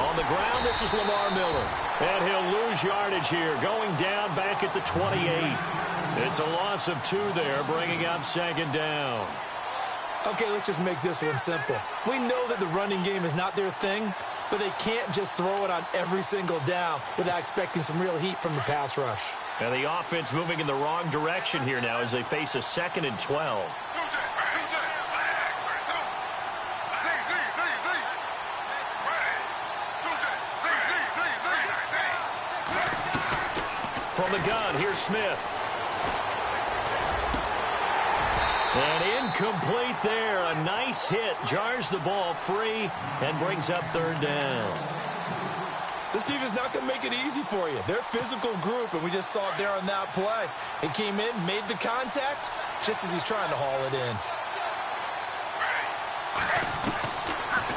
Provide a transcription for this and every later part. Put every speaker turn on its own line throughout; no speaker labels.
On the ground, this is Lamar Miller. And he'll lose yardage here, going down back at the 28. It's a loss of 2 there, bringing up second down.
Okay, let's just make this one simple. We know that the running game is not their thing, but they can't just throw it on every single down without expecting some real heat from the pass rush.
And the offense moving in the wrong direction here now as they face a 2nd and 12. From the gun, here's Smith. And incomplete there. A nice hit. Jars the ball free and brings up 3rd down.
This team is not going to make it easy for you. They're a physical group, and we just saw it there on that play. He came in, made the contact, just as he's trying to haul it in.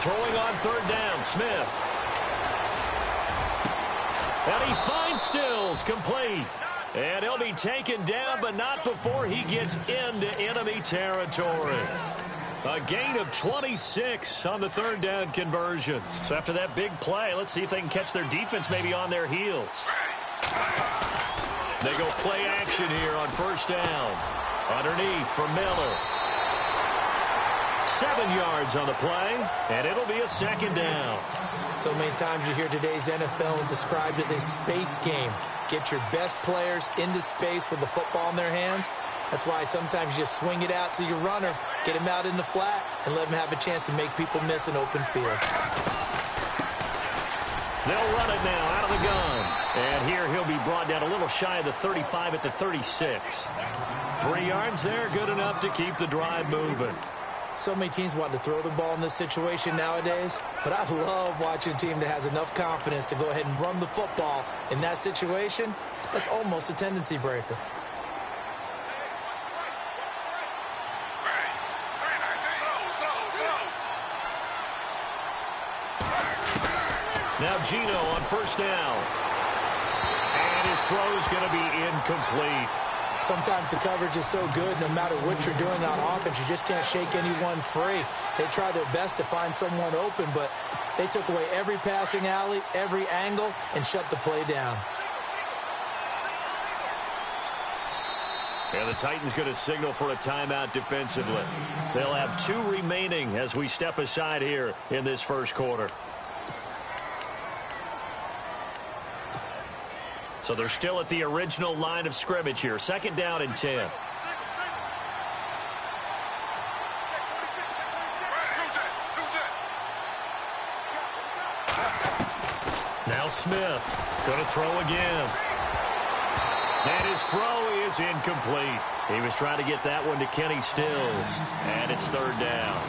Throwing on 3rd down, Smith. And he finds Stills, complete. And he'll be taken down, but not before he gets into enemy territory. A gain of 26 on the 3rd down conversion. So after that big play, let's see if they can catch their defense maybe on their heels. They go play action here on 1st down. Underneath for Miller. 7 yards on the play, and it'll be a 2nd down.
So many times you hear today's NFL described as a space game. Get your best players into space with the football in their hands. That's why sometimes you just swing it out to your runner, get him out in the flat, and let him have a chance to make people miss an open field.
They'll run it now out of the gun. And here he'll be brought down a little shy of the 35 at the 36. 3 yards there, good enough to keep the drive moving.
So many teams want to throw the ball in this situation nowadays, but I love watching a team that has enough confidence to go ahead and run the football in that situation. That's almost a tendency breaker.
Now Gino on 1st down. And his throw is going to be incomplete.
Sometimes the coverage is so good, no matter what you're doing on offense, you just can't shake anyone free. They try their best to find someone open, but they took away every passing alley, every angle, and shut the play down.
And the Titans going to signal for a timeout defensively. They'll have 2 remaining as we step aside here in this 1st quarter. So they're still at the original line of scrimmage here. 2nd down and 10. Now Smith going to throw again. And his throw is incomplete. He was trying to get that one to Kenny Stills. And it's 3rd down.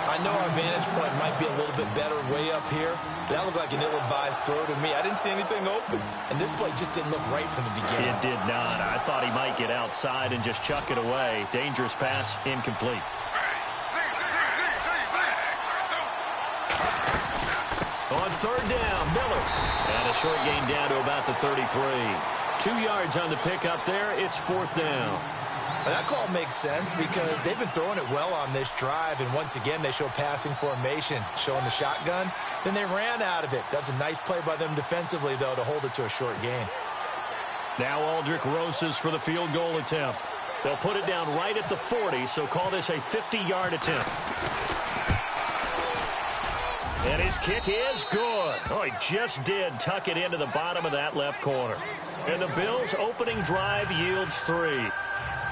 I know our vantage point might be a little bit better way up here, but that looked like an ill-advised throw to me. I didn't see anything open, and this play just didn't look right from the beginning.
It did not. I thought he might get outside and just chuck it away. Dangerous pass, incomplete. On 3rd down, Miller. And a short gain down to about the 33. 2 yards on the pickup there. It's 4th down.
That call makes sense because they've been throwing it well on this drive, and once again they show passing formation, showing the shotgun. Then they ran out of it. That's a nice play by them defensively, though, to hold it to a short gain.
Now Aldrich Rosas for the field goal attempt. They'll put it down right at the 40, so call this a 50-yard attempt. And his kick is good. Oh, he just did tuck it into the bottom of that left corner. And the Bills' opening drive yields 3.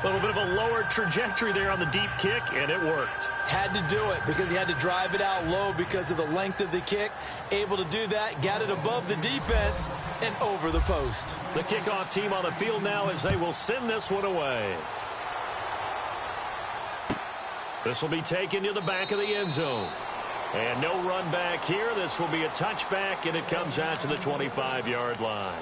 A little bit of a lower trajectory there on the deep kick, and it worked.
Had to do it because he had to drive it out low because of the length of the kick. Able to do that, got it above the defense, and over the post.
The kickoff team on the field now as they will send this one away. This will be taken to the back of the end zone. And no run back here. This will be a touchback, and it comes out to the 25-yard line.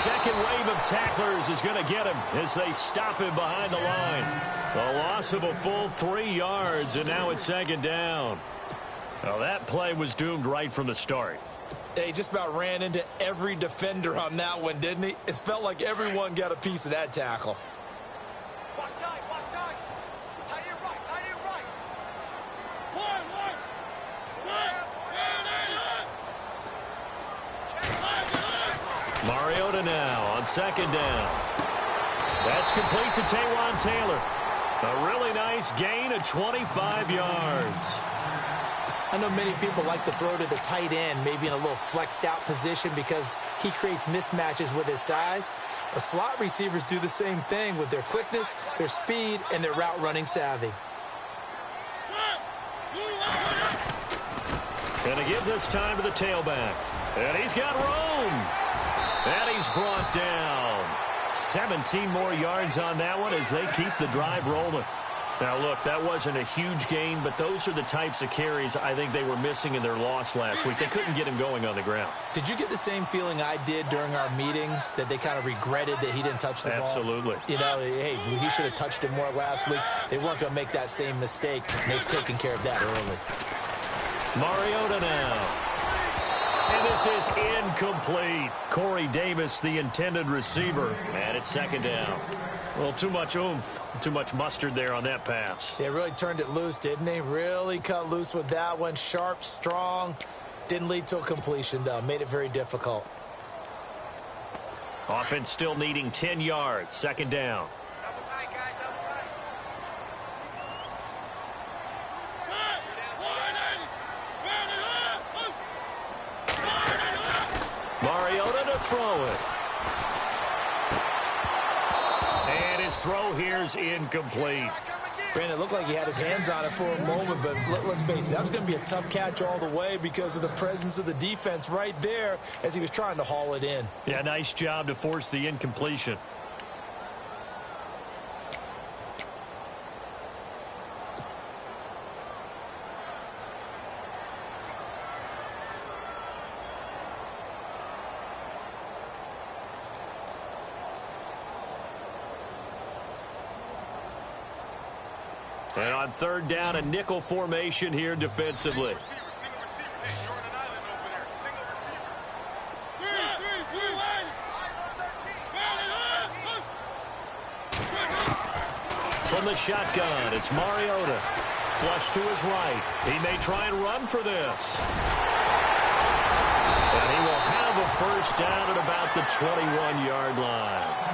second wave of tacklers is going to get him as they stop him behind the line. A loss of a full 3 yards, and now it's second down. Well, that play was doomed right from the start.
He just about ran into every defender on that one, didn't he? It felt like everyone got a piece of that tackle.
Watch tight, watch tight. Tight it right, tight it right.
Mariota now on second down. That's complete to Taywan Taylor. A really nice gain of 25 yards.
I know many people like to throw to the tight end, maybe in a little flexed out position because he creates mismatches with his size. But slot receivers do the same thing with their quickness, their speed, and their route running savvy.
Gonna give this time to the tailback. And he's got room. And he's brought down. 17 more yards on that one as they keep the drive rolling. Now, look, that wasn't a huge gain, but those are the types of carries I think they were missing in their loss last week. They couldn't get him going on the ground.
Did you get the same feeling I did during our meetings, that they kind of regretted that he didn't touch the ball?
Absolutely.
You know, hey, he should have touched it more last week. They weren't going to make that same mistake. They've taken care of that early.
Mariota now. And this is incomplete. Corey Davis, the intended receiver. And it's second down. Well, too much oomph, too much mustard there on that pass.
They really turned it loose, didn't they? Really cut loose with that one. Sharp, strong. Didn't lead to a completion, though. Made it very difficult.
Offense still needing 10 yards. Second down.
Double tight, guys, double tight.
Mariota to throw it. And his throw here's incomplete.
Brandon, it looked like he had his hands on it for a moment, but let's face it, that was going to be a tough catch all the way because of the presence of the defense right there as he was trying to haul it in.
Yeah, nice job to force the incompletion. And on third down, a nickel formation here defensively.
Single receiver. Hey, you're on an island over there. Single receiver.
From the shotgun, it's Mariota. Flush to his right. He may try and run for this. And he will have a first down at about the 21-yard line.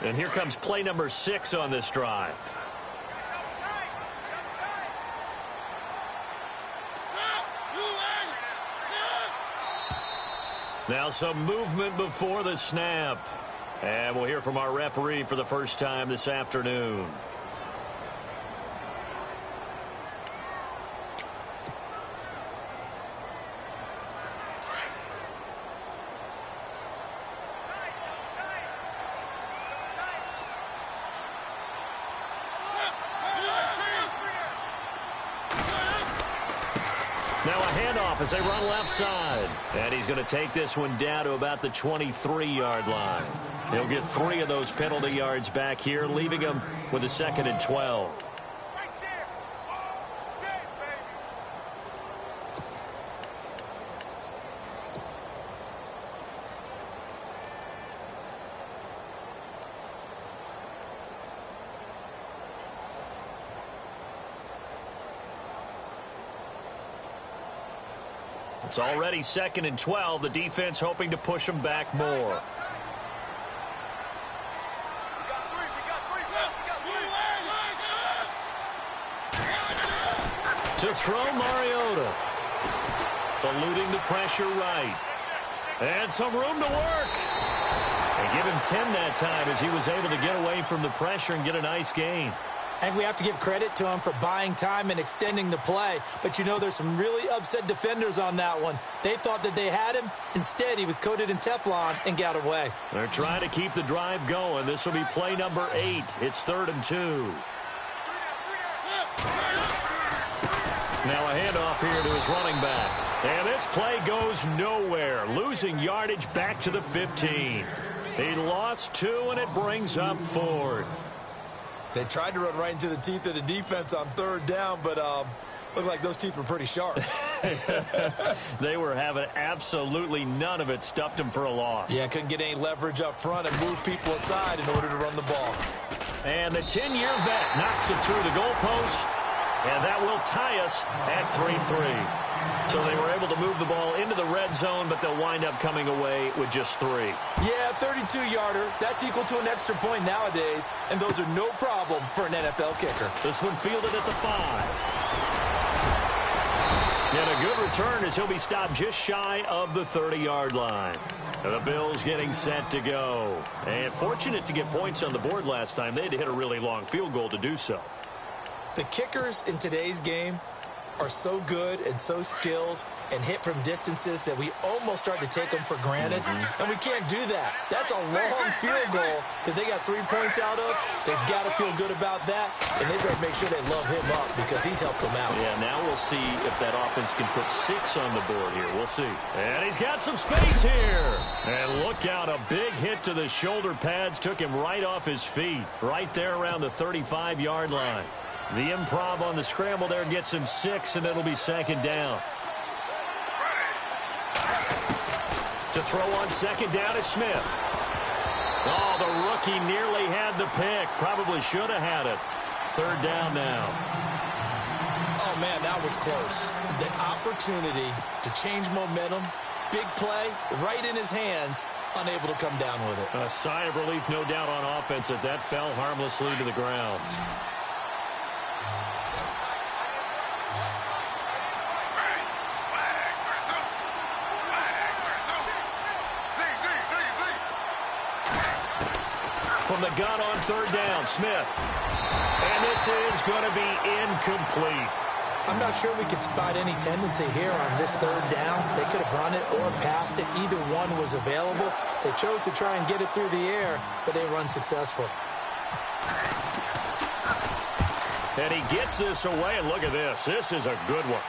And here comes play number 6 on this drive. Now some movement before the snap. And we'll hear from our referee for the first time this afternoon. Now a handoff as they run left side. And he's going to take this one down to about the 23-yard line. He'll get 3 of those penalty yards back here, leaving him with a 2nd and 12.
Right there. All day, baby.
It's already 2nd and 12. The defense hoping to push them back more.
We got three.
To throw Mariota. Eluding the pressure right. And some room to work. They give him 10 that time as he was able to get away from the pressure and get a nice gain.
And we have to give credit to him for buying time and extending the play. But, you know, there's some really upset defenders on that one. They thought that they had him. Instead, he was coated in Teflon and got away.
They're trying to keep the drive going. This will be play number 8. It's 3rd and 2. Now a handoff here to his running back. And this play goes nowhere. Losing yardage back to the 15. He lost 2, and it brings up 4th.
They tried to run right into the teeth of the defense on 3rd down, but looked like those teeth were pretty sharp.
They were having absolutely none of it. Stuffed them for a loss.
Yeah, couldn't get any leverage up front and move people aside in order to run the ball.
And the 10-year vet knocks it through the goalpost, and that will tie us at 3-3. So they were able to move the ball into the red zone, but they'll wind up coming away with just 3.
Yeah, 32-yarder. That's equal to an extra point nowadays, and those are no problem for an NFL kicker.
This one fielded at the 5. And a good return as he'll be stopped just shy of the 30-yard line. The Bills getting set to go. And fortunate to get points on the board last time. They had to hit a really long field goal to do so.
The kickers in today's game are so good and so skilled and hit from distances that we almost start to take them for granted. And we can't do that. That's a long field goal that they got 3 points out of. They've got to feel good about that, and they better make sure they love him up because he's helped them out.
Yeah, now we'll see if that offense can put 6 on the board here. We'll see. And he's got some space here. And look out, a big hit to the shoulder pads took him right off his feet, right there around the 35-yard line. The improv on the scramble there gets him 6, and it'll be 2nd down. To throw on 2nd down is Smith. Oh, the rookie nearly had the pick. Probably should have had it. 3rd down now.
Oh, man, that was close. The opportunity to change momentum, big play, right in his hands, unable to come down with it.
A sigh of relief, no doubt, on offense that that fell harmlessly to the ground. From the gun on 3rd down, Smith. And this is going to be incomplete.
I'm not sure we could spot any tendency here on this 3rd down. They could have run it or passed it. Either one was available. They chose to try and get it through the air, but they were unsuccessful.
And he gets this away, and look at this. This is a good one.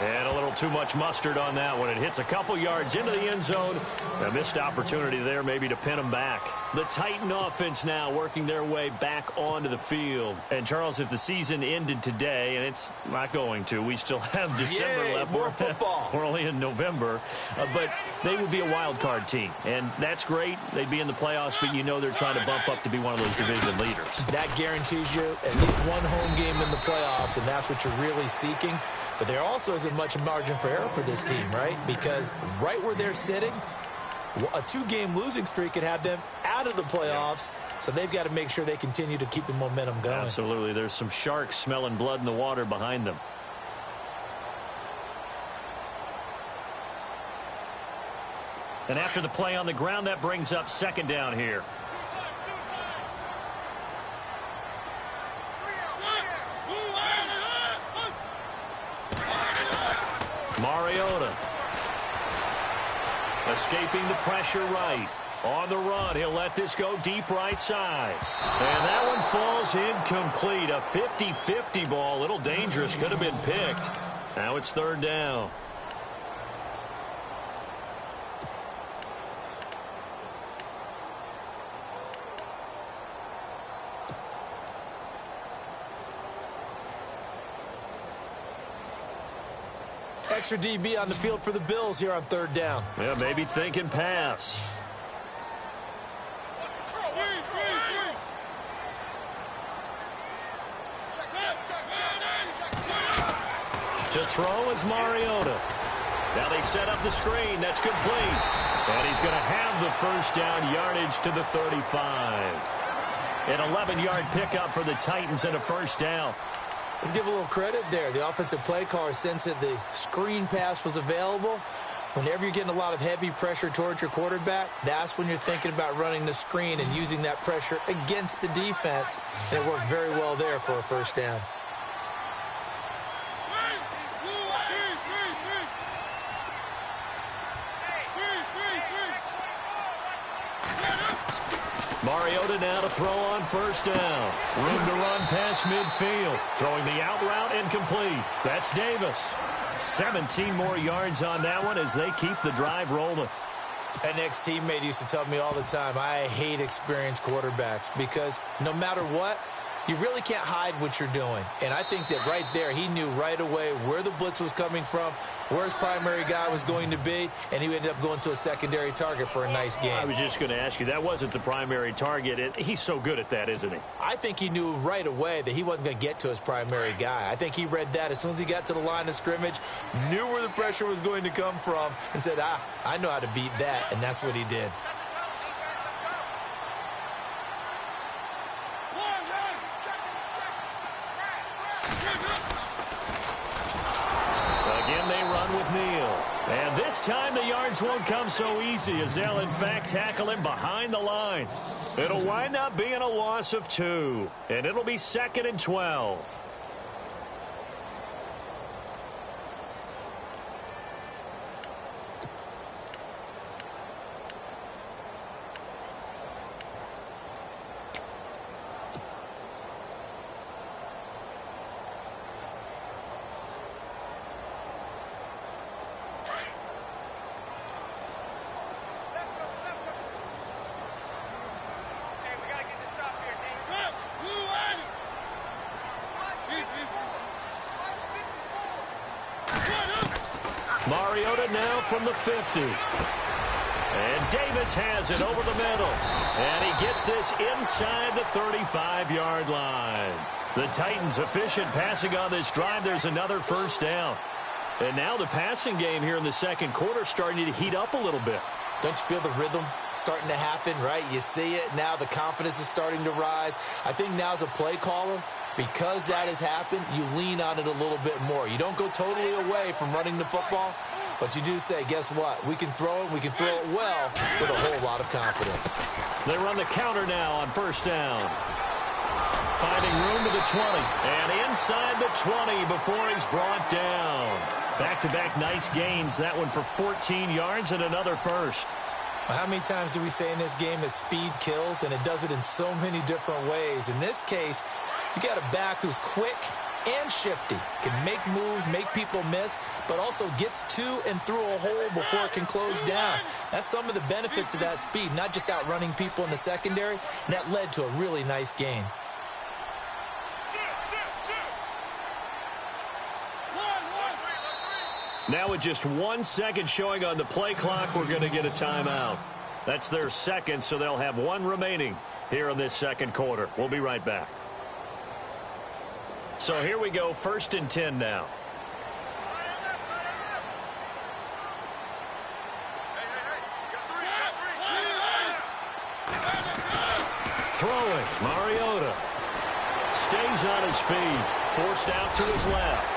And a little too much mustard on that one. It hits a couple yards into the end zone. A missed opportunity there maybe to pin him back. The Titan offense now working their way back onto the field. And, Charles, if the season ended today, and it's not going to, we still have December left.
More football.
We're only in November. But they would be a wild card team. And that's great. They'd be in the playoffs, but you know they're trying to bump up to be one of those division leaders.
That guarantees you at least one home game in the playoffs, and that's what you're really seeking. But there also isn't much margin for error for this team, right? Because right where they're sitting, a 2-game losing streak could have them out of the playoffs. So they've got to make sure they continue to keep the momentum going.
Absolutely. There's some sharks smelling blood in the water behind them. And after the play on the ground, that brings up 2nd down here. Mariota escaping the pressure right. On the run, he'll let this go deep right side. And that one falls incomplete. A 50-50 ball. A little dangerous. Could have been picked. Now it's 3rd down.
Extra DB on the field for the Bills here on 3rd down.
Yeah, maybe thinking pass. To throw is Mariota. Now they set up the screen. That's complete. And he's going to have the 1st down yardage to the 35. An 11-yard pickup for the Titans and a 1st down.
Let's give a little credit there. The offensive play caller sensed that the screen pass was available. Whenever you're getting a lot of heavy pressure towards your quarterback, that's when you're thinking about running the screen and using that pressure against the defense. And it worked very well there for a first down.
Mariota now to throw on first down. Room to run past midfield. Throwing the out route incomplete. That's Davis. 17 more yards on that one as they keep the drive rolling.
An ex-teammate used to tell me all the time, I hate experienced quarterbacks because no matter what, you really can't hide what you're doing. And I think that right there, he knew right away where the blitz was coming from, where his primary guy was going to be, and he ended up going to a secondary target for a nice game.
I was just going to ask you, that wasn't the primary target. He's so good at that, isn't he?
I think he knew right away that he wasn't going to get to his primary guy. I think he read that as soon as he got to the line of scrimmage, knew where the pressure was going to come from, and said, I know how to beat that, and that's what he did.
Again, they run with Neal. And this time the yards won't come so easy as they'll, in fact, tackle him behind the line. It'll wind up being a loss of 2, and it'll be 2nd and 12. Mariota now from the 50. And Davis has it over the middle. And he gets this inside the 35-yard line. The Titans efficient passing on this drive. There's another first down. And now the passing game here in the second quarter starting to heat up a little bit.
Don't you feel the rhythm starting to happen, right? You see it. Now the confidence is starting to rise. I think now as a play caller, because that has happened, you lean on it a little bit more. You don't go totally away from running the football, but you do say, guess what? We can throw it. We can throw it well with a whole lot of confidence.
They run the counter now on first down. Finding room to the 20. And inside the 20 before he's brought down. Back-to-back nice gains. That one for 14 yards and another first.
Well, how many times do we say in this game that speed kills, and it does it in so many different ways? In this case, you got a back who's quick and shifty, can make moves, make people miss, but also gets to and through a hole before it can close down. That's some of the benefits of that speed, not just outrunning people in the secondary, and that led to a really nice gain.
Now with just 1 second showing on the play clock, we're going to get a timeout. That's their second, so they'll have 1 remaining here in this second quarter. We'll be right back. So here we go, 1st and 10 now. Throwing, Mariota. Stays on his feet, forced out to his left.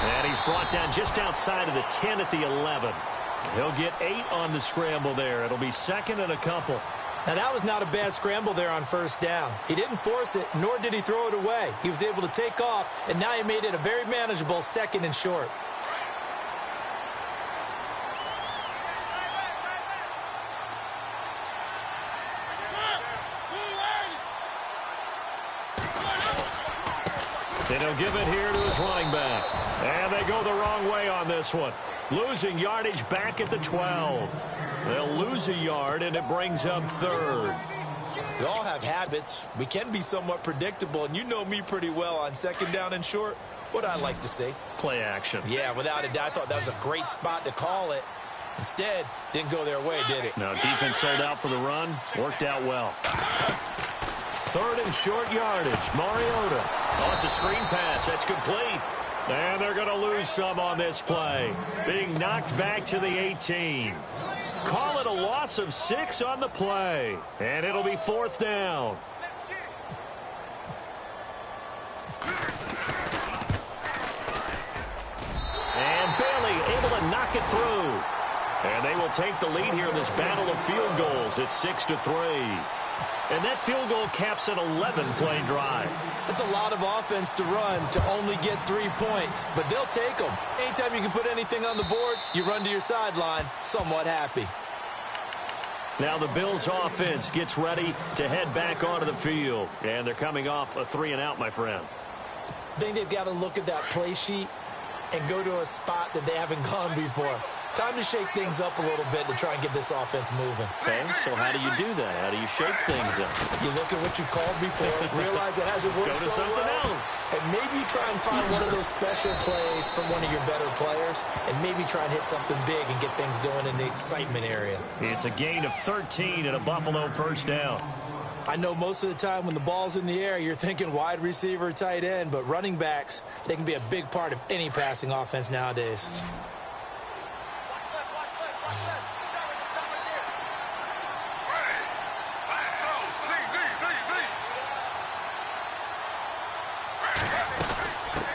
And he's brought down just outside of the 10 at the 11. He'll get 8 on the scramble there. It'll be 2nd and a couple.
Now, that was not a bad scramble there on first down. He didn't force it, nor did he throw it away. He was able to take off, and now he made it a very manageable 2nd and short.
And he'll give it here to his running back. And they go the wrong way on this one. Losing yardage back at the 12. They'll lose a yard, and it brings up 3rd.
We all have habits. We can be somewhat predictable, and you know me pretty well on 2nd down and short. What I like to see?
Play action.
Yeah, without a doubt, I thought that was a great spot to call it. Instead, didn't go their way, did it?
No, defense sold out for the run. Worked out well. 3rd and short yardage. Mariota. Oh, it's a screen pass. That's complete. And they're going to lose some on this play. Being knocked back to the 18. Call it a loss of 6 on the play. And it'll be 4th down. And Bailey able to knock it through. And they will take the lead here in this battle of field goals. It's 6-3. And that field goal caps an 11-play drive.
That's a lot of offense to run to only get 3 points, but they'll take them. Anytime you can put anything on the board, you run to your sideline somewhat happy.
Now the Bills offense gets ready to head back onto the field. And they're coming off a 3-and-out, my friend.
I think they've got to look at that play sheet and go to a spot that they haven't gone before. Time to shake things up a little bit to try and get this offense moving.
Okay, so how do you do that? How do you shake things up?
You look at what you called before, realize it hasn't worked
Go to something else.
and maybe try and find one of those special plays from one of your better players, and maybe try and hit something big and get things going in the excitement area.
It's a gain of 13 and a Buffalo first down.
I know most of the time when the ball's in the air, you're thinking wide receiver, tight end, but running backs, they can be a big part of any passing offense nowadays.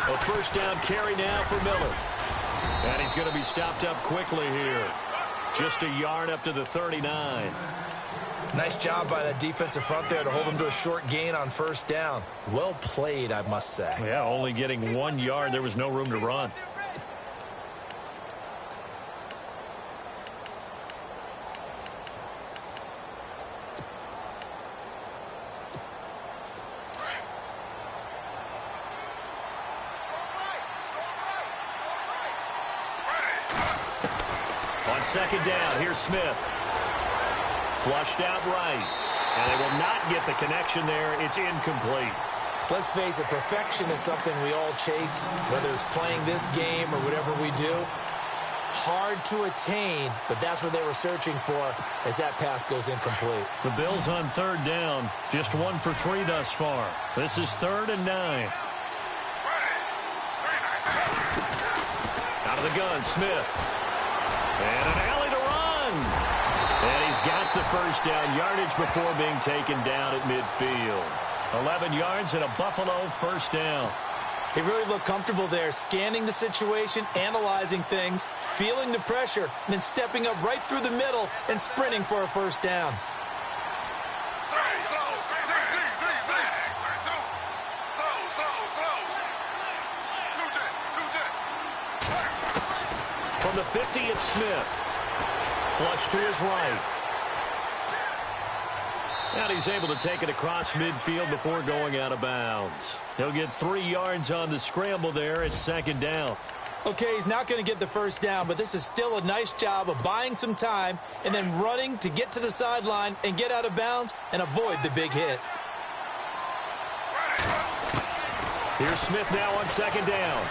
A first down carry now for Miller. And he's going to be stopped up quickly here. Just a yard up to the 39.
Nice job by that defensive front there to hold them to a short gain on first down. Well played, I must say.
Yeah, only getting 1 yard. There was no room to run. On second down, here's Smith. Flushed out right. And they will not get the connection there. It's incomplete.
Let's face it, perfection is something we all chase, whether it's playing this game or whatever we do. Hard to attain, but that's what they were searching for as that pass goes incomplete.
The Bills on third down, just 1 for 3 thus far. This is 3rd and 9. Out of the gun, Smith. And an alley to run. And he's got the first down, yardage before being taken down at midfield. 11 yards and a Buffalo first down.
He really looked comfortable there, scanning the situation, analyzing things, feeling the pressure, and then stepping up right through the middle and sprinting for a first down.
From the 50, it's Smith. Flush to his right. And he's able to take it across midfield before going out of bounds. He'll get 3 yards on the scramble there at second down.
Okay, he's not going to get the first down, but this is still a nice job of buying some time and then running to get to the sideline and get out of bounds and avoid the big hit.
Here's Smith now on second down.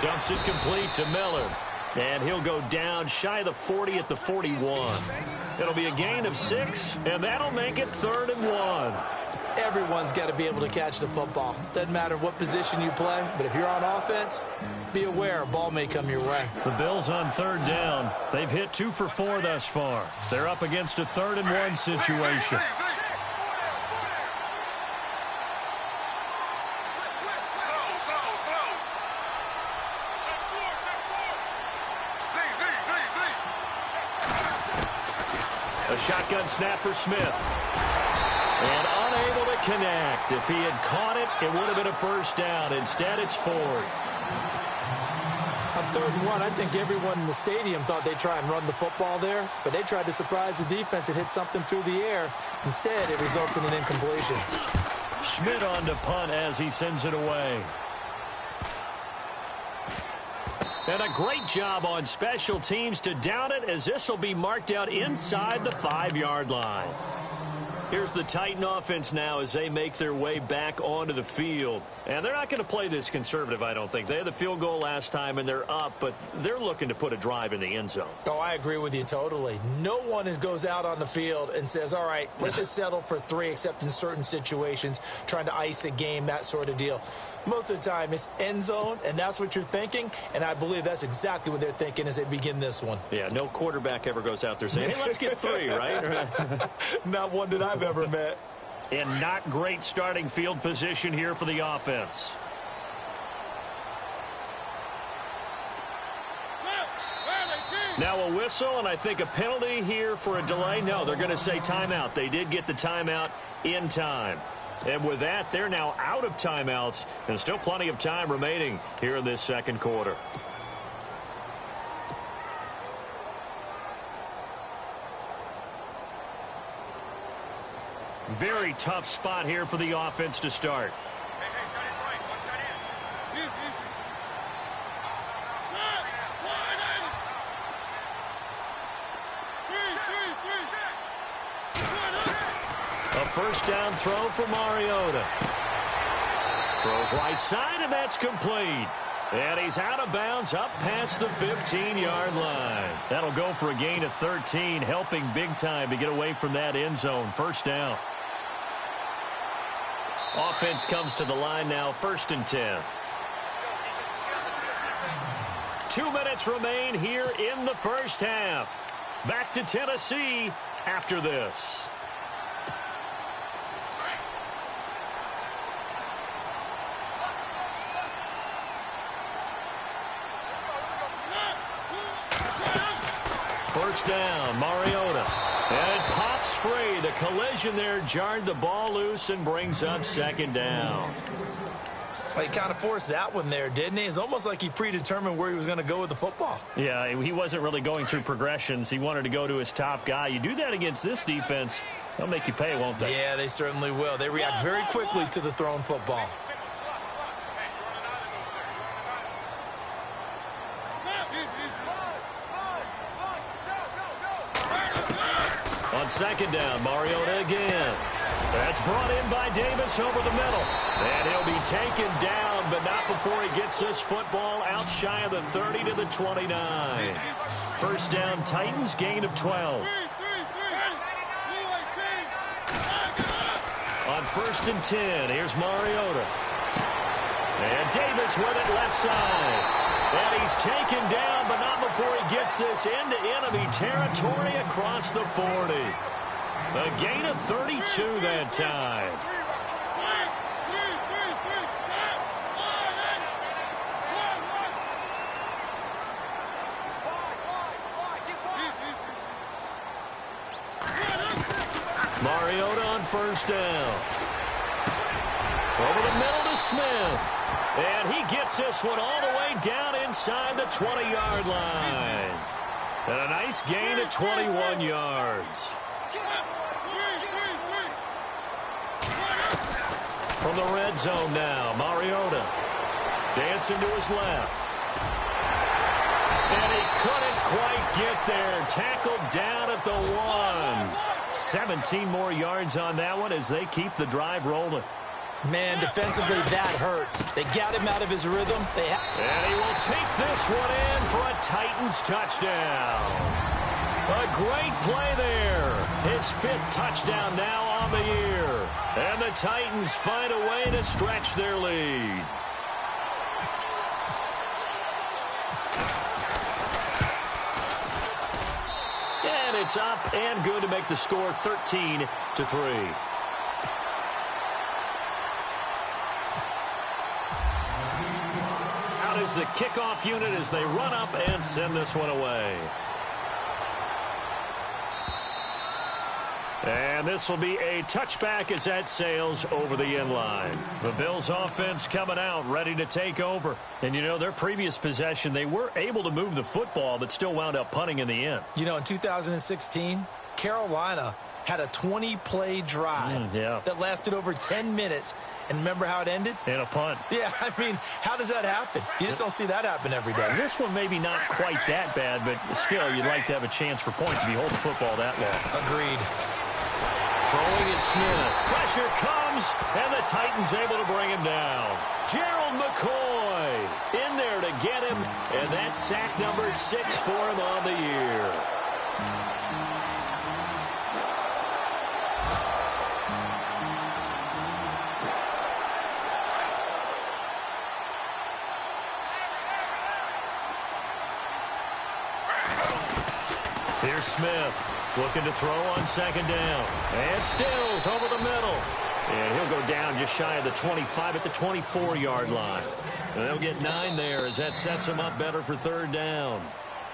Dumps it complete to Miller. And he'll go down shy of the 40 at the 41. It'll be a gain of 6, and that'll make it 3rd and 1.
Everyone's got to be able to catch the football. Doesn't matter what position you play, but if you're on offense, be aware a ball may come your way.
The Bills on third down. They've hit 2 for 4 thus far. They're up against a 3rd and 1 situation. A shotgun snap for Smith. And unable to connect. If he had caught it, it would have been a first down. Instead, it's 4th.
On 3rd and 1, I think everyone in the stadium thought they'd try and run the football there, but they tried to surprise the defense and hit something through the air. Instead, it results in an incompletion.
Schmidt on to punt as he sends it away. And a great job on special teams to down it, as this will be marked out inside the 5-yard line. Here's the Titan offense now as they make their way back onto the field. And they're not going to play this conservative, I don't think. They had the field goal last time, and they're up, but they're looking to put a drive in the end zone.
Oh, I agree with you totally. No one goes out on the field and says, all right, let's just settle for 3, except in certain situations, trying to ice a game, that sort of deal. Most of the time, it's end zone, and that's what you're thinking, and I believe that's exactly what they're thinking as they begin this one.
Yeah, no quarterback ever goes out there saying, hey, let's get 3, right?
Not one that I've ever met.
And not great starting field position here for the offense. Now a whistle, and I think a penalty here for a delay. No, they're going to say timeout. They did get the timeout in time. And with that, they're now out of timeouts, and still plenty of time remaining here in this second quarter. Very tough spot here for the offense to start. A first down throw for Mariota. Throws right side, and that's complete. And he's out of bounds up past the 15-yard line. That'll go for a gain of 13, helping big time to get away from that end zone. First down. Offense comes to the line now, 1st and 10. 2 minutes remain here in the first half. Back to Tennessee after this. First down, Mariota. And it pops free. The collision there jarred the ball loose and brings up 2nd down.
Well, he kind of forced that one there, didn't he? It's almost like he predetermined where he was going to go with the football.
Yeah, he wasn't really going through progressions. He wanted to go to his top guy. You do that against this defense, they'll make you pay, won't they?
Yeah, they certainly will. They react very quickly to the thrown football.
On 2nd down, Mariota again. That's brought in by Davis over the middle. And he'll be taken down, but not before he gets this football out shy of the 30 to the 29. First down, Titans, gain of 12. On 1st and 10, here's Mariota. And Davis with it left side. And he's taken down, but not before he gets this into enemy territory across the 40. A gain of 32 that time. Mariota on first down. Over the middle to Smith. And he gets this one all the way down inside the 20-yard line. And a nice gain of 21 yards. From the red zone now, Mariota dancing to his left. And he couldn't quite get there. Tackled down at the 1. 17 more yards on that one as they keep the drive rolling.
Man, defensively, that hurts. They got him out of his rhythm.
And he will take this one in for a Titans touchdown. A great play there. His 5th touchdown now on the year. And the Titans find a way to stretch their lead. And it's up and good to make the score 13-3. Is the kickoff unit as they run up and send this one away. And this will be a touchback as that sails over the end line. The Bills offense coming out ready to take over. And you know, their previous possession, they were able to move the football but still wound up punting in the end.
You know, in 2016, Carolina had a 20-play drive that lasted over 10 minutes. And remember how it ended?
In a punt.
Yeah, I mean, how does that happen? You just don't see that happen every day.
This one maybe not quite that bad, but still, you'd like to have a chance for points if you hold the football that long.
Agreed.
Throwing is Smith. Pressure comes, and the Titans able to bring him down. Gerald McCoy in there to get him, and that's sack number 6 for him on the year. Here's Smith looking to throw on 2nd down. And Stills over the middle. And he'll go down just shy of the 25 at the 24-yard line. And they'll get 9 there as that sets him up better for 3rd down.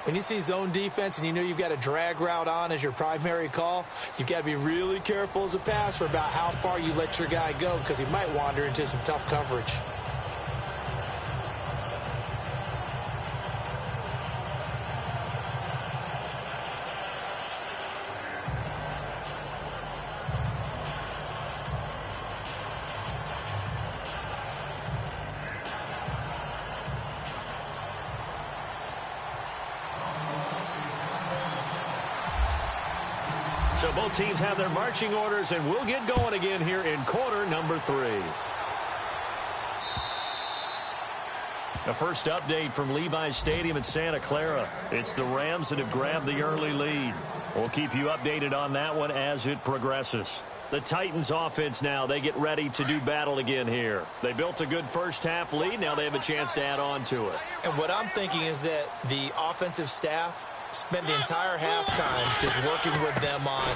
When you see zone defense and you know you've got a drag route on as your primary call, you've got to be really careful as a passer about how far you let your guy go because he might wander into some tough coverage.
So both teams have their marching orders, and we'll get going again here in quarter number 3. The first update from Levi's Stadium in Santa Clara. It's the Rams that have grabbed the early lead. We'll keep you updated on that one as it progresses. The Titans offense now, they get ready to do battle again here. They built a good first half lead. Now they have a chance to add on to it.
And what I'm thinking is that the offensive staff spent the entire halftime just working with them on,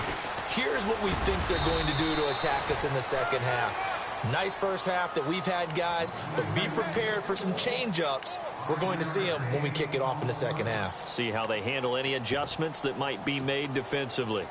here's what we think they're going to do to attack us in the second half. Nice first half that we've had, guys, but be prepared for some change-ups. We're going to see them when we kick it off in the second half.
See how they handle any adjustments that might be made defensively.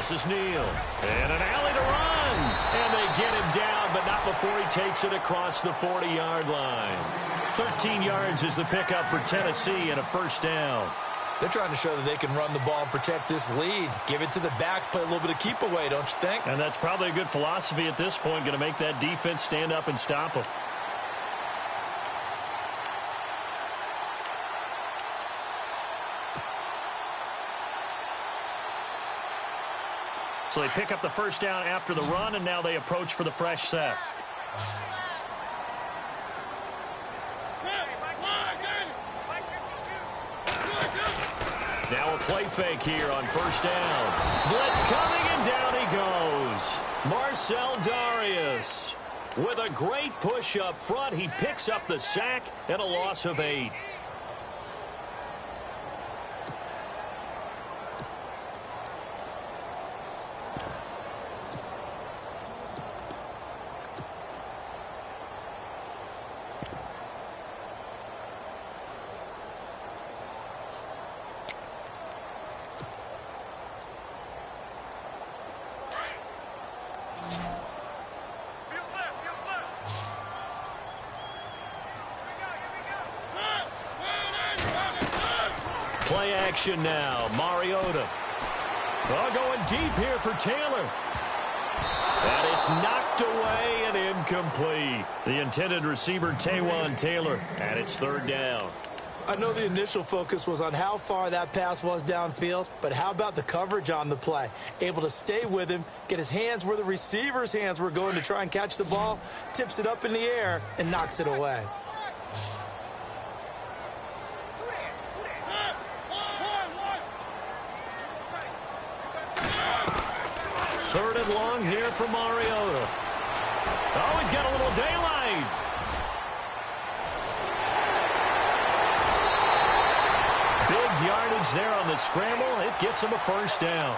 This is Neal, and an alley to run, and they get him down, but not before he takes it across the 40-yard line. 13 yards is the pickup for Tennessee and a first down.
They're trying to show that they can run the ball and protect this lead. Give it to the backs, play a little bit of keep away, don't you think?
And that's probably a good philosophy at this point, going to make that defense stand up and stop them. So they pick up the first down after the run, and now they approach for the fresh set. Now a play fake here on first down. Blitz coming, and down he goes. Marcel Darius with a great push up front. He picks up the sack and a loss of 8. Play action now. Mariota. Oh, going deep here for Taylor. And it's knocked away and incomplete. The intended receiver, Taywan Taylor, and it's third down.
I know the initial focus was on how far that pass was downfield, but how about the coverage on the play? Able to stay with him, get his hands where the receiver's hands were going to try and catch the ball, tips it up in the air, and knocks it away.
Third and long here for Mariota. Oh, he's got a little daylight. Big yardage there on the scramble. It gets him a first down.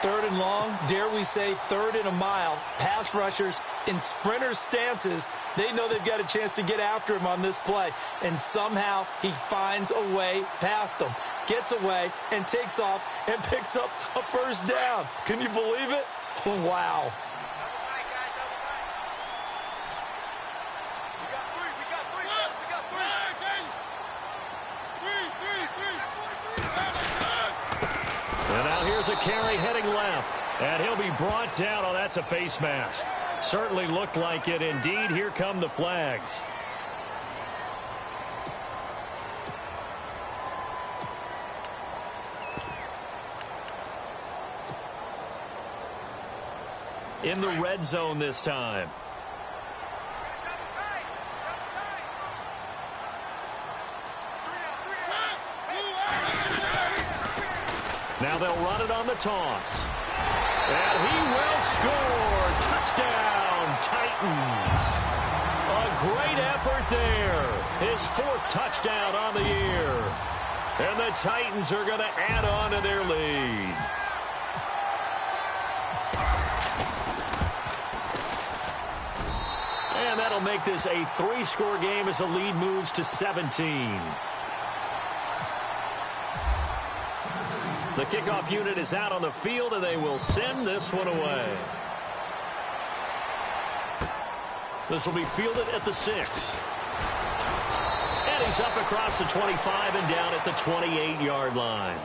Third and long, dare we say third and a mile. Pass rushers in sprinter stances, they know they've got a chance to get after him on this play. And somehow he finds a way past them. Gets away and takes off and picks up a first down. Can you believe it? Wow.
And now here's a carry heading left. And he'll be brought down. Oh, that's a face mask. Certainly looked like it. Indeed, here come the flags. In the red zone this time. Now they'll run it on the toss. And he will score. Touchdown, Titans. A great effort there. His 4th touchdown on the year. And the Titans are going to add on to their lead. And that'll make this a 3-score game as the lead moves to 17. The kickoff unit is out on the field, and they will send this one away. This will be fielded at the 6. And he's up across the 25 and down at the 28-yard line.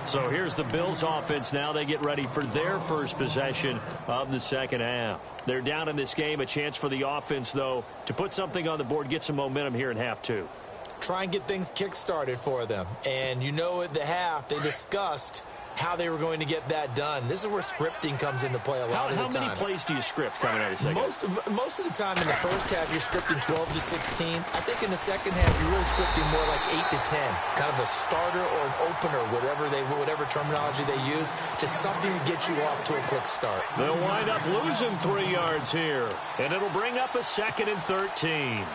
So here's the Bills offense now. They get ready for their first possession of the second half. They're down in this game. A chance for the offense, though, to put something on the board, get some momentum here in half 2.
Try and get things kick-started for them. And you know at the half, they discussed how they were going to get that done. This is where scripting comes into play a lot of the time.
How many plays do you script coming out of second?
Most of the time in the first half, you're scripting 12 to 16. I think in the second half, you're really scripting more like 8 to 10. Kind of a starter or an opener, whatever terminology they use. Just something to get you off to a quick start.
They'll wind up losing 3 yards here. And it'll bring up a 2nd and 13.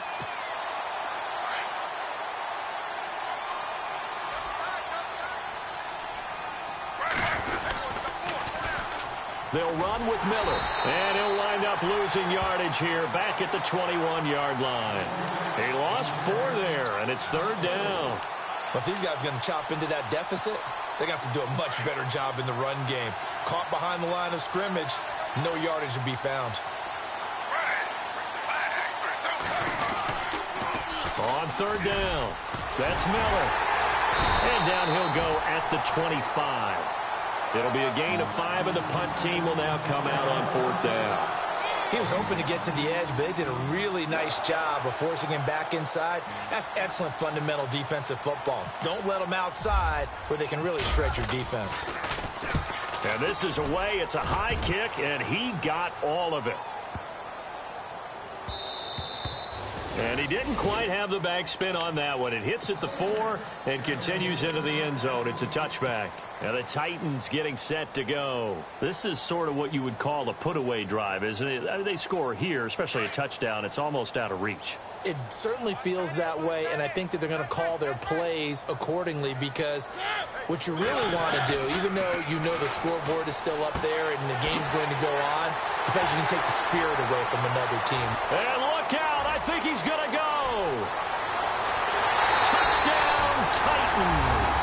They'll run with Miller, and he'll wind up losing yardage here back at the 21-yard line. He lost 4 there, and it's 3rd down.
But these guys are going to chop into that deficit. They got to do a much better job in the run game. Caught behind the line of scrimmage, no yardage to be found.
On 3rd down, that's Miller. And down he'll go at the 25. It'll be a gain of 5, and the punt team will now come out on 4th down.
He was hoping to get to the edge, but they did a really nice job of forcing him back inside. That's excellent fundamental defensive football. Don't let them outside where they can really shred your defense.
And this is away. It's a high kick, and he got all of it. And he didn't quite have the backspin on that one. It hits at the 4 and continues into the end zone. It's a touchback. And the Titans getting set to go. This is sort of what you would call a put-away drive, isn't it? They score here, especially a touchdown. It's almost out of reach.
It certainly feels that way, and I think that they're going to call their plays accordingly because what you really want to do, even though you know the scoreboard is still up there and the game's going to go on, in fact, you can take the spirit away from another team.
And look out. I think he's going to go. Touchdown, Titans.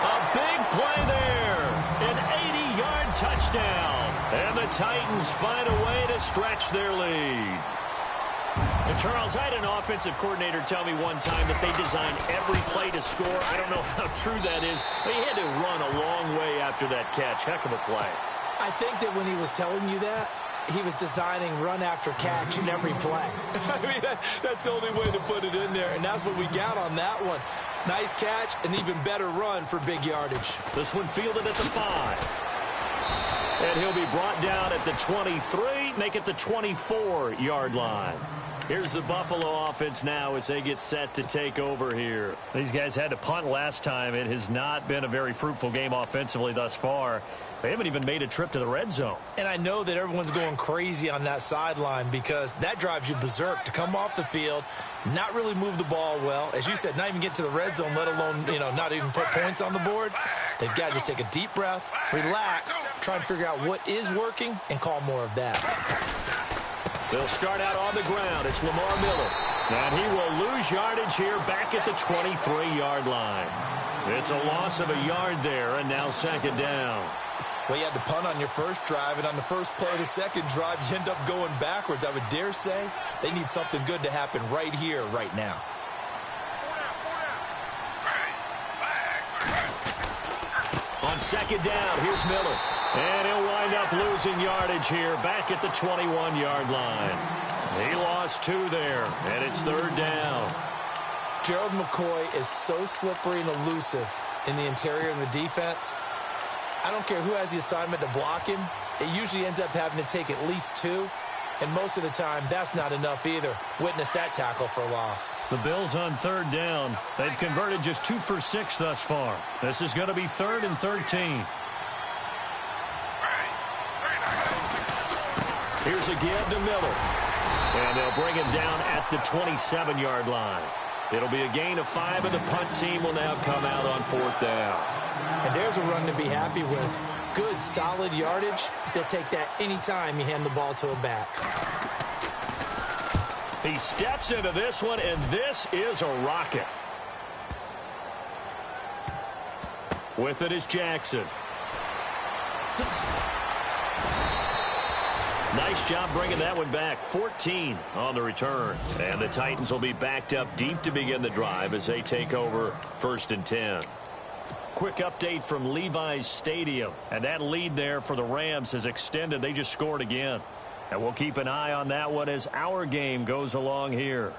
A big play there. An 80-yard touchdown. And the Titans find a way to stretch their lead. And Charles, I had an offensive coordinator tell me one time that they designed every play to score. I don't know how true that is. They had to run a long way after that catch. Heck of a play.
I think that when he was telling you that, he was designing run after catch in every play. I mean, that's the only way to put it in there, and that's what we got on that one. Nice catch, an even better run for big yardage.
This one fielded at the 5. And he'll be brought down at the 23, make it the 24-yard line. Here's the Buffalo offense now as they get set to take over here. These guys had to punt last time. It has not been a very fruitful game offensively thus far. They haven't even made a trip to the red zone.
And I know that everyone's going crazy on that sideline because that drives you berserk to come off the field, not really move the ball well. As you said, not even get to the red zone, let alone, not even put points on the board. They've got to just take a deep breath, relax, try and figure out what is working, and call more of that.
They'll start out on the ground. It's Lamar Miller. And he will lose yardage here back at the 23-yard line. It's a loss of a yard there, and now 2nd down.
Well, you had to punt on your first drive, and on the first play of the second drive, you end up going backwards. I would dare say they need something good to happen right here, right now.
On 2nd down, here's Miller. And he'll wind up losing yardage here back at the 21-yard line. He lost 2 there, and it's 3rd down.
Gerald McCoy is so slippery and elusive in the interior of the defense. I don't care who has the assignment to block him. It usually ends up having to take at least 2. And most of the time, that's not enough either. Witness that tackle for loss.
The Bills on 3rd down. They've converted just 2 for 6 thus far. This is going to be 3rd and 13. again to Miller. And they'll bring him down at the 27-yard line. It'll be a gain of 5, and the punt team will now come out on 4th down.
And there's a run to be happy with. Good, solid yardage. They'll take that anytime you hand the ball to a back.
He steps into this one, and this is a rocket. With it is Jackson. Nice job bringing that one back. 14 on the return. And the Titans will be backed up deep to begin the drive as they take over 1st and 10. Quick update from Levi's Stadium. And that lead there for the Rams has extended. They just scored again. And we'll keep an eye on that one as our game goes along here.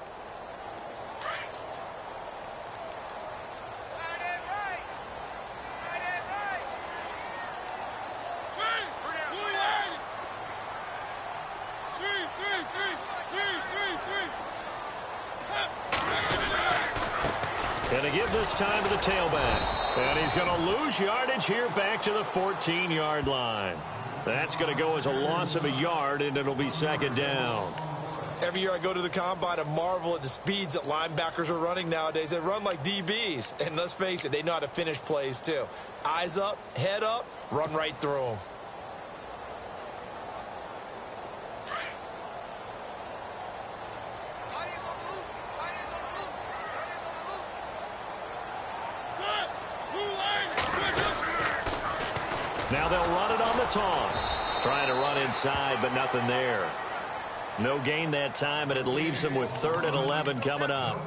And to give this time to the tailback. And he's going to lose yardage here back to the 14-yard line. That's going to go as a loss of a yard, and it'll be 2nd down.
Every year I go to the combine and marvel at the speeds that linebackers are running nowadays. They run like DBs. And let's face it, they know how to finish plays too. Eyes up, head up, run right through them.
Now they'll run it on the toss. Trying to run inside, but nothing there. No gain that time, and it leaves them with 3rd and 11 coming up.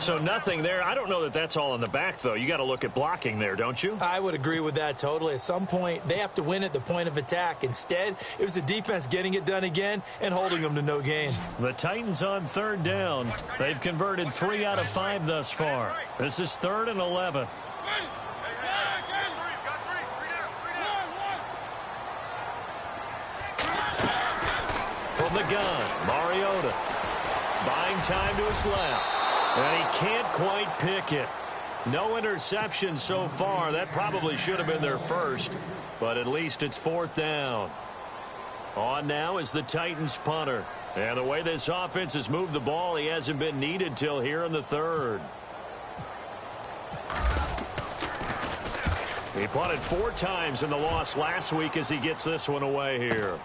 So nothing there. I don't know that that's all in the back, though. You got to look at blocking there, don't you?
I would agree with that totally. At some point, they have to win at the point of attack. Instead, it was the defense getting it done again and holding them to no gain.
The Titans on 3rd down. They've converted 3 out of 5 thus far. This is 3rd and 11. From the gun, Mariota buying time to his left. And he can't quite pick it. No interception so far. That probably should have been their first, but at least it's 4th down. On now is the Titans punter. And the way this offense has moved the ball, he hasn't been needed till here in the 3rd. He punted 4 times in the loss last week as he gets this one away here.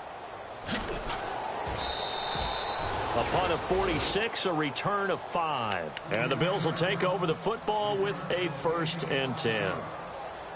A punt of 46, a return of 5. And the Bills will take over the football with a 1st and 10.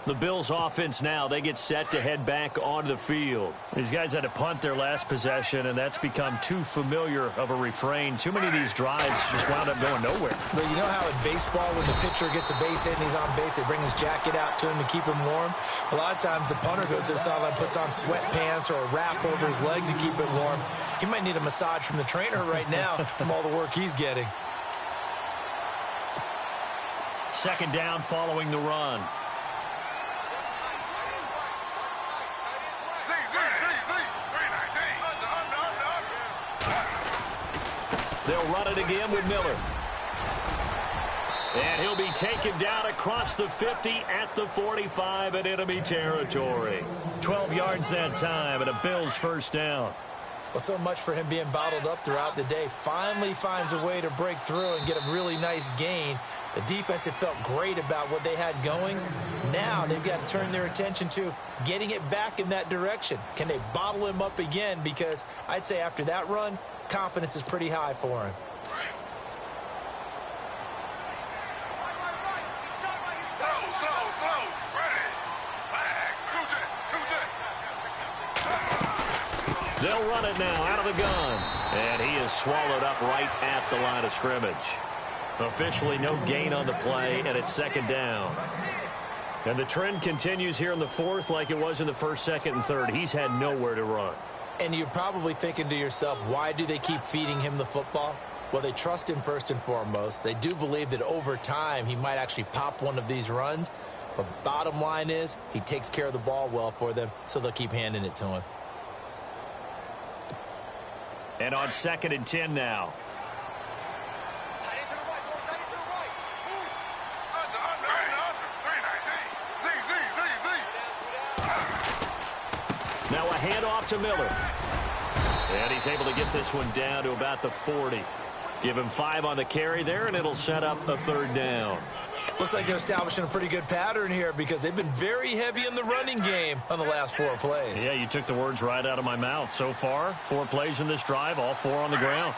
The Bills offense now, they get set to head back onto the field. These guys had to punt their last possession, and that's become too familiar of a refrain. Too many of these drives just wound up going nowhere.
But you know how in baseball, when the pitcher gets a base hit and he's on base, they bring his jacket out to him to keep him warm? A lot of times the punter goes to the sideline, puts on sweatpants or a wrap over his leg to keep it warm. He might need a massage from the trainer right now from all the work he's getting.
2nd down following the run. They'll run it again with Miller. And he'll be taken down across the 50 at the 45 in enemy territory. 12 yards that time and a Bills 1st down.
Well, so much for him being bottled up throughout the day. Finally finds a way to break through and get a really nice gain. The defense had felt great about what they had going. Now they've got to turn their attention to getting it back in that direction. Can they bottle him up again? Because I'd say after that run, confidence is pretty high for him.
They'll run it now out of the gun. And he is swallowed up right at the line of scrimmage. Officially no gain on the play, and it's 2nd down. And the trend continues here in the 4th like it was in the 1st, 2nd, and 3rd. He's had nowhere to run.
And you're probably thinking to yourself, why do they keep feeding him the football? Well, they trust him first and foremost. They do believe that over time he might actually pop one of these runs. But bottom line is he takes care of the ball well for them, so they'll keep handing it to him.
And on 2nd and 10 now. Now a handoff to Miller. And he's able to get this one down to about the 40. Give him 5 on the carry there, and it'll set up a 3rd down.
Looks like they're establishing a pretty good pattern here because they've been very heavy in the running game on the last 4 plays.
Yeah, you took the words right out of my mouth. So far, 4 plays in this drive, all 4 on the ground.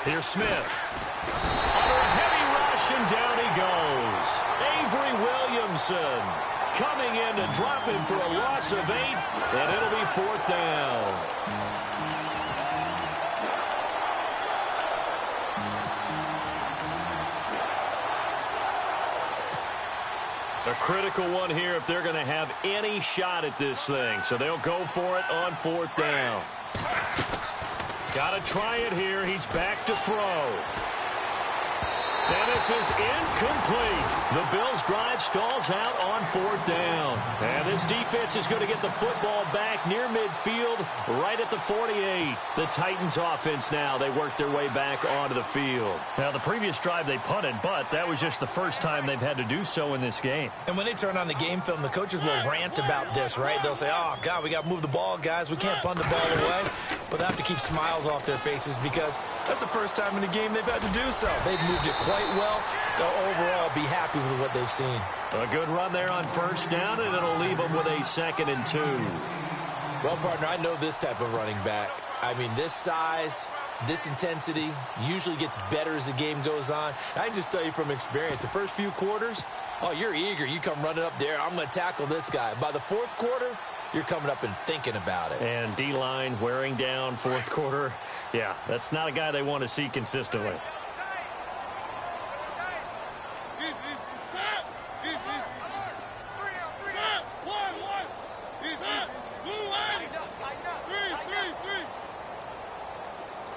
Here's Smith. Under a heavy rush, and down he goes. Avery Williamson coming in to drop him for a loss of 8, and it'll be 4th down. A critical one here if they're going to have any shot at this thing. So they'll go for it on 4th down. Got to try it here. He's back to throw. And this is incomplete. The Bills' drive stalls out on 4th down. And this defense is going to get the football back near midfield, right at the 48. The Titans' offense now, they work their way back onto the field. Now, the previous drive they punted, but that was just the first time they've had to do so in this game.
And when they turn on the game film, the coaches will rant about this, right? They'll say, oh, God, we got to move the ball, guys. We can't punt the ball away. But they have to keep smiles off their faces because that's the first time in the game they've had to do so. They've moved it quite well. They'll overall be happy with what they've seen.
A good run there on 1st down, and it'll leave them with a 2nd and 2.
Well, partner, I know this type of running back. I mean, this size, this intensity usually gets better as the game goes on. I can just tell you from experience, the first few quarters, oh, you're eager. You come running up there. I'm going to tackle this guy. By the 4th quarter, you're coming up and thinking about it.
And D-line wearing down 4th quarter. Yeah, that's not a guy they want to see consistently.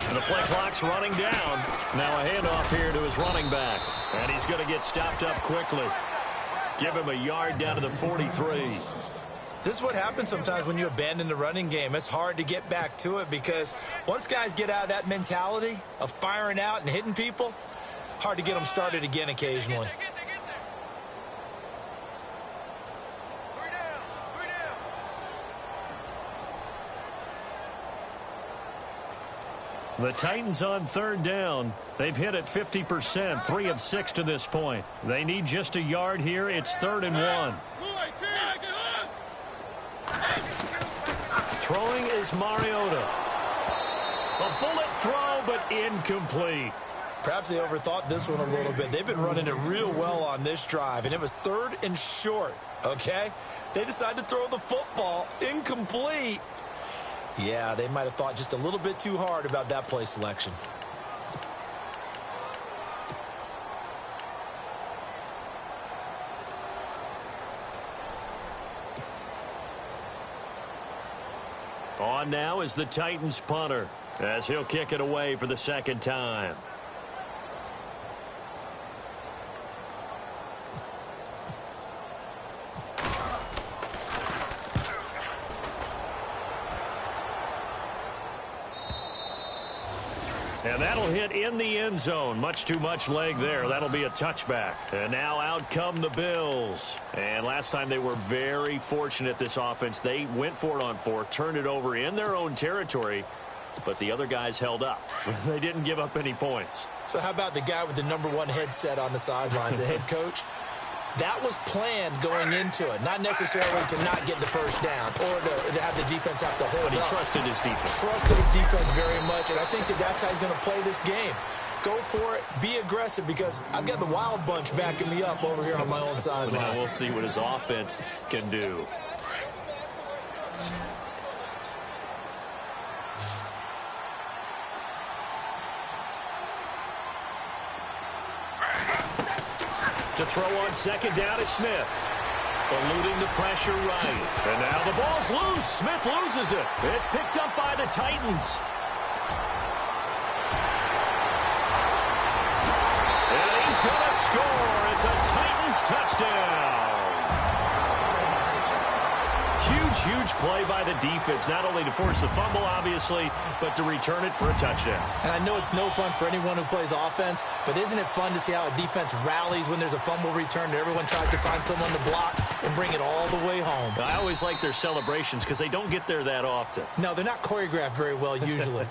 And the play clock's running down. Now a handoff here to his running back. And he's going to get stopped up quickly. Give him a yard down to the 43.
This is what happens sometimes when you abandon the running game. It's hard to get back to it because once guys get out of that mentality of firing out and hitting people, hard to get them started again occasionally.
The Titans on 3rd down. They've hit it 50%, 3 of 6 to this point. They need just a yard here. It's 3rd and 1. Throwing is Mariota. A bullet throw, but incomplete.
Perhaps they overthought this one a little bit. They've been running it real well on this drive, and it was 3rd and short, okay? They decided to throw the football incomplete. Yeah, they might have thought just a little bit too hard about that play selection.
On now is the Titans punter as he'll kick it away for the 2nd time. And that'll hit in the end zone. Much too much leg there. That'll be a touchback. And now out come the Bills. And last time they were very fortunate, this offense. They went for it on 4th, turned it over in their own territory, but the other guys held up. They didn't give up any points.
So how about the guy with the #1 headset on the sidelines, the head coach? That was planned going into it, not necessarily to not get the first down or to have the defense have to hold up.
But he trusted his defense.
Trusted his defense very much, and I think that's how he's going to play this game. Go for it, be aggressive, because I've got the wild bunch backing me up over here on my own sideline.
Now we'll see what his offense can do. To throw on 2nd down is Smith. Eluding the pressure right. And now the ball's loose. Smith loses it. It's picked up by the Titans. And he's going to score. It's a Titans touchdown. Huge play by the defense, not only to force the fumble, obviously, but to return it for a touchdown.
And I know it's no fun for anyone who plays offense, but isn't it fun to see how a defense rallies when there's a fumble return and everyone tries to find someone to block and bring it all the way home?
I always like their celebrations because they don't get there that often.
No, they're not choreographed very well usually.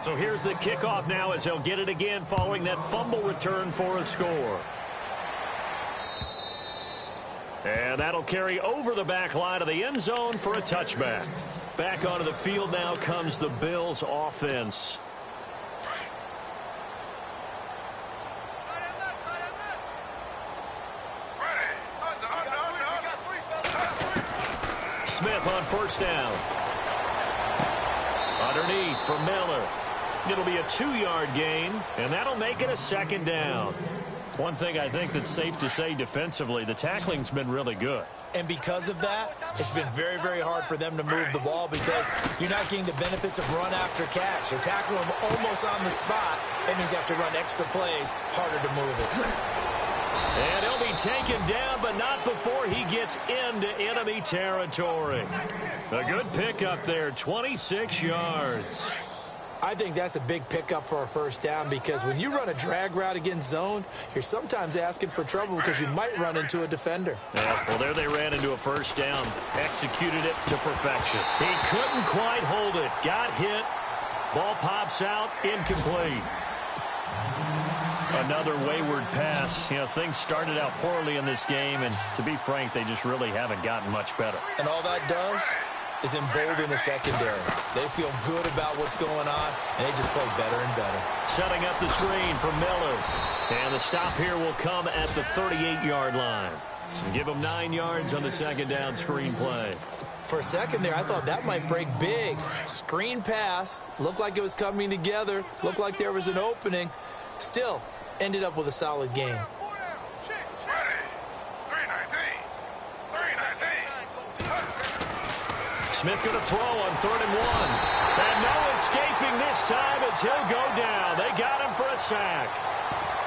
So here's the kickoff now as he'll get it again following that fumble return for a score. And that'll carry over the back line of the end zone for a touchback. Back onto the field now comes the Bills offense. Smith on first down. Underneath for Miller. It'll be a 2-yard gain, and that'll make it a second down. One thing I think that's safe to say defensively, the tackling's been really good.
And because of that, it's been very, very hard for them to move the ball because you're not getting the benefits of run after catch. You're tackling them almost on the spot. That means you have to run extra plays, harder to move it.
And he'll be taken down, but not before he gets into enemy territory. A good pickup there, 26 yards.
I think that's a big pickup for a first down because when you run a drag route against zone, you're sometimes asking for trouble because you might run into a defender.
Yeah, well, there they ran into a first down. Executed it to perfection. He couldn't quite hold it. Got hit. Ball pops out. Incomplete. Another wayward pass. You know, things started out poorly in this game, and to be frank, they just really haven't gotten much better.
And all that does is embolden the secondary. They feel good about what's going on, and they just play better and better.
Setting up the screen for Miller. And the stop here will come at the 38-yard line. Give him 9 yards on the second down screen play.
For a second there, I thought that might break big. Screen pass. Looked like it was coming together. Looked like there was an opening. Still, ended up with a solid game.
Smith going to throw on 3rd and 1. And no escaping this time as he'll go down. They got him for a sack.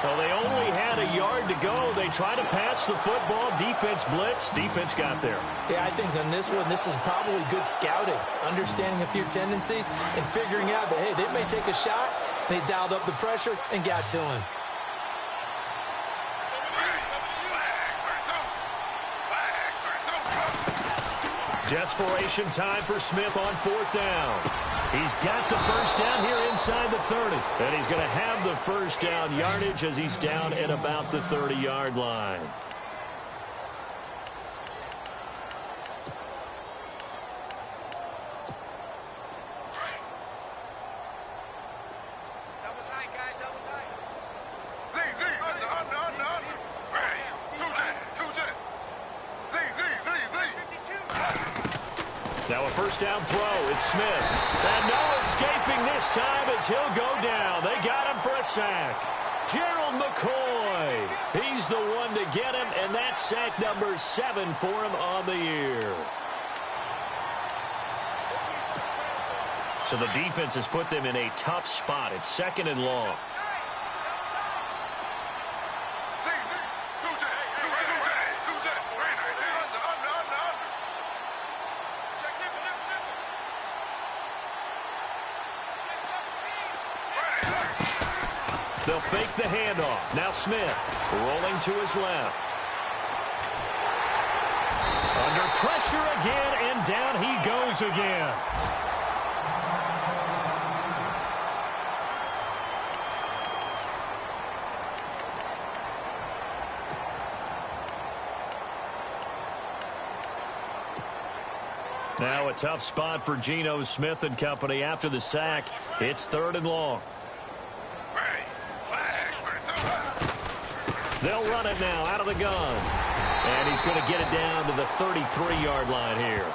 Well, they only had a yard to go. They tried to pass the football. Defense blitz. Defense got there.
Yeah, I think on this one, this is probably good scouting. Understanding a few tendencies and figuring out that, hey, they may take a shot. And they dialed up the pressure and got to him.
Desperation time for Smith on 4th down. He's got the first down here inside the 30. And he's going to have the first down yardage as he's down at about the 30-yard line. Now a first down throw. It's Smith. And no escaping this time as he'll go down. They got him for a sack. Gerald McCoy. He's the one to get him, and that's sack number 7 for him on the year. So the defense has put them in a tough spot. It's 2nd and long. They'll fake the handoff. Now Smith rolling to his left. Under pressure again, and down he goes again. Now a tough spot for Geno Smith and company after the sack. It's 3rd and long. They'll run it now out of the gun. And he's going to get it down to the 33-yard line here.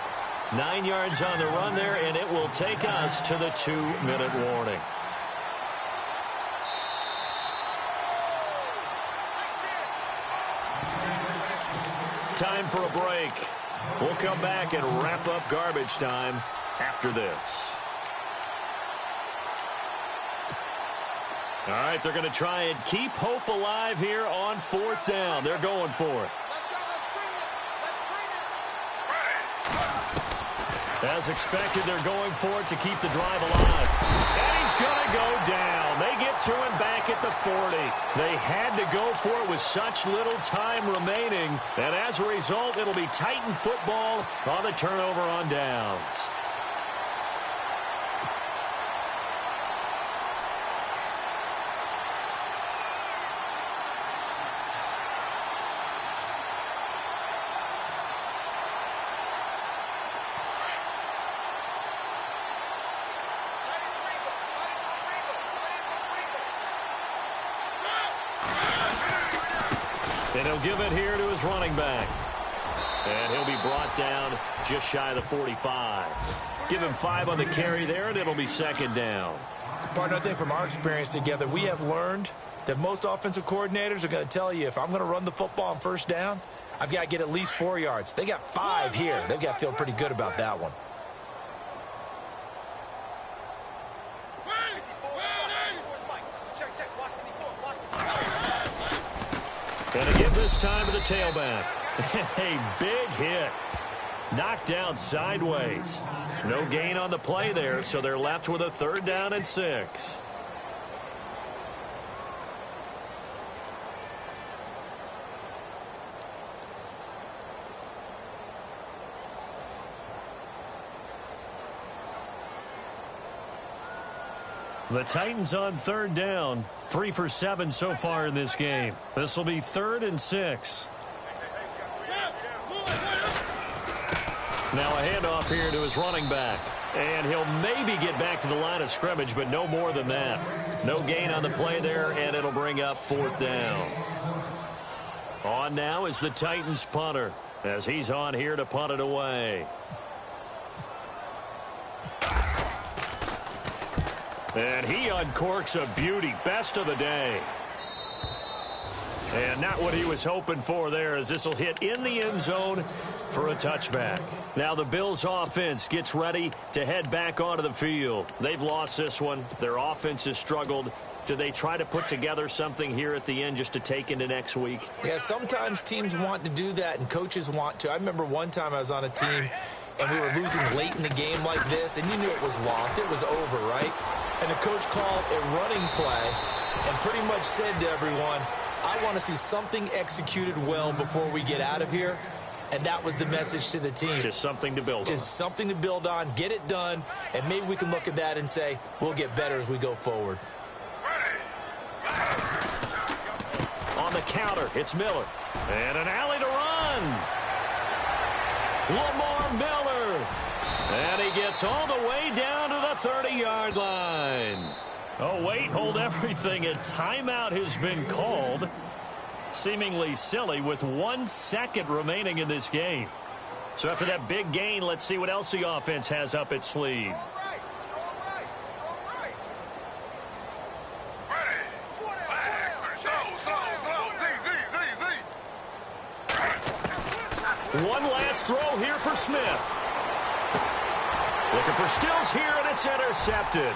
9 yards on the run there, and it will take us to the 2-minute warning. Time for a break. We'll come back and wrap up garbage time after this. All right, they're going to try and keep hope alive here on 4th down. They're going for it. As expected, they're going for it to keep the drive alive. And he's going to go down. They get to him back at the 40. They had to go for it with such little time remaining. And as a result, it'll be Titan football on the turnover on downs. And he'll give it here to his running back. And he'll be brought down just shy of the 45. Give him 5 on the carry there, and it'll be 2nd down.
Partner, I think from our experience together, we have learned that most offensive coordinators are going to tell you, if I'm going to run the football on 1st down, I've got to get at least 4 yards. They got 5 here. They've got to feel pretty good about that one.
And to give this time to the tailback. A big hit. Knocked down sideways. No gain on the play there, so they're left with a 3rd down and 6. The Titans on 3rd down. 3 for 7 so far in this game. This will be 3rd and 6. Now a handoff here to his running back. And he'll maybe get back to the line of scrimmage, but no more than that. No gain on the play there, and it'll bring up 4th down. On now is the Titans punter, as he's on here to punt it away. And he uncorks a beauty. Best of the day. And not what he was hoping for there, as this will hit in the end zone for a touchback. Now the Bills offense gets ready to head back onto the field. They've lost this one. Their offense has struggled. Do they try to put together something here at the end just to take into next week?
Yeah, sometimes teams want to do that and coaches want to. I remember one time I was on a team and we were losing late in the game like this, and you knew it was lost. It was over, right? And the coach called a running play and pretty much said to everyone, I want to see something executed well before we get out of here. And that was the message to the team.
Just something to build on.
Just something to build on, get it done, and maybe we can look at that and say, we'll get better as we go forward.
On the counter, it's Miller. And an alley to run. Lamar Miller. And he gets all the way down to the 30-yard line. Oh, wait, hold everything. A timeout has been called. Seemingly silly with 1 second remaining in this game. So after that big gain, let's see what else the offense has up its sleeve. One last throw here for Smith. Looking for Stills here, and it's intercepted.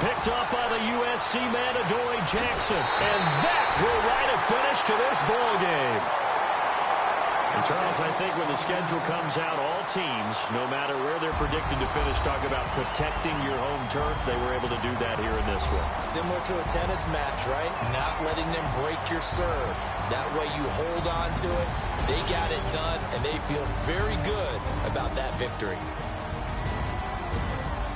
Picked up by the USC man, Adoree Jackson. And that will write a finish to this ball game. And Charles, I think when the schedule comes out, all teams, no matter where they're predicted to finish, talk about protecting your home turf. They were able to do that here in this one.
Similar to a tennis match, right? Not letting them break your serve. That way you hold on to it. They got it done, and they feel very good about that victory.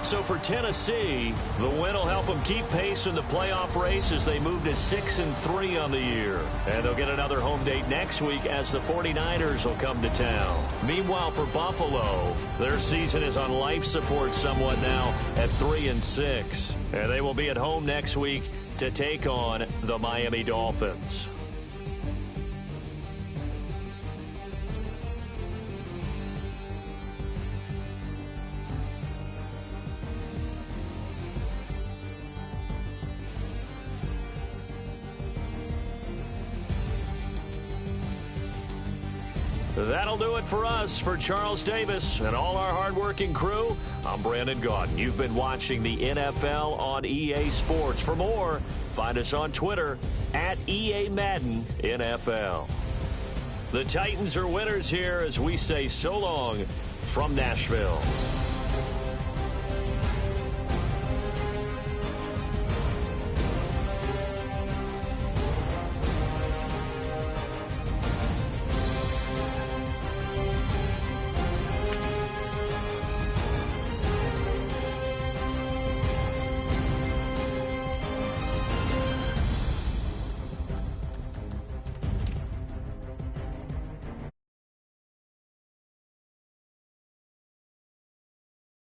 So for Tennessee, the win will help them keep pace in the playoff race as they move to 6-3 on the year. And they'll get another home date next week as the 49ers will come to town. Meanwhile, for Buffalo, their season is on life support somewhat now at 3-6. And they will be at home next week to take on the Miami Dolphins. That'll do it for us. For Charles Davis and all our hardworking crew, I'm Brandon Gaudin. You've been watching the NFL on EA Sports. For more, find us on Twitter at EA Madden NFL. The Titans are winners here as we say so long from Nashville.